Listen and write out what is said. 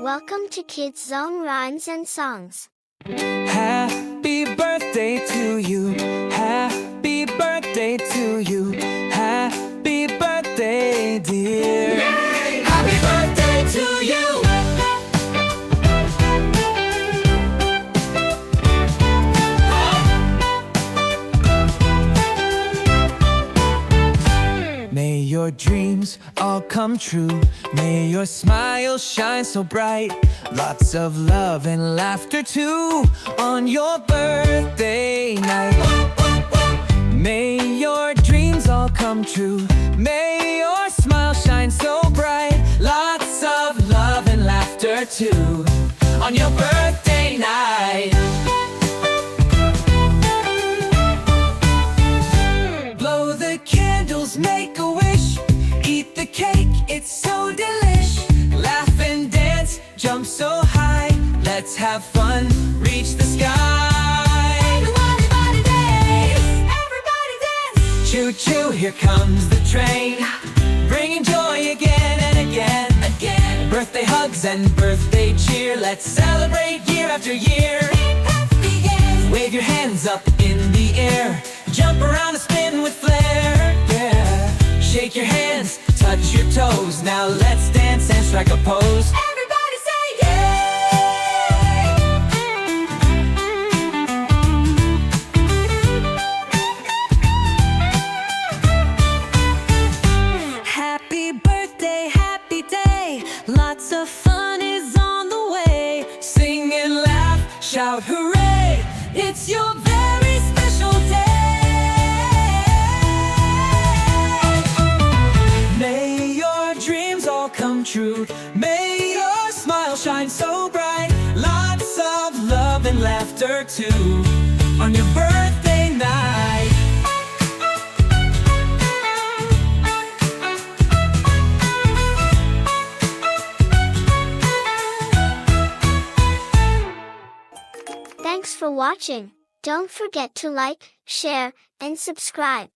Welcome to Kids Zone Rhymes and Songs. Happy birthday to you. Happy birthday to you. Happy birthday, dear. Yay! Happy birthday to you. May your dreams all come true. May your smile shine so bright. Lots of love and laughter too on your birthday night. May your dreams all come true. May your smile shine so bright. Lots of love and laughter too on your birthday night. Blow the candles, make a wish. Eat the cake, it's so delish. Laugh and dance, jump so high. Let's have fun, reach the sky. Everybody dance, everybody dance. Choo-choo, here comes the train, bringing joy again and again. Birthday hugs and birthday cheer. Let's celebrate year after year. Wave your hands up in the air. Jump around and spin with flair. Yeah. Shake your hands, touch your toes. Now let's dance and strike a pose. Everybody say yay! Happy birthday, happy day. Lots of fun is on the way. Sing and laugh, shout hooray. It's your very special day. May your dreams all come true. May your smile shine so bright. Lots of love and laughter too on your birthday night. Thanks for watching. Don't forget to like, share, and subscribe.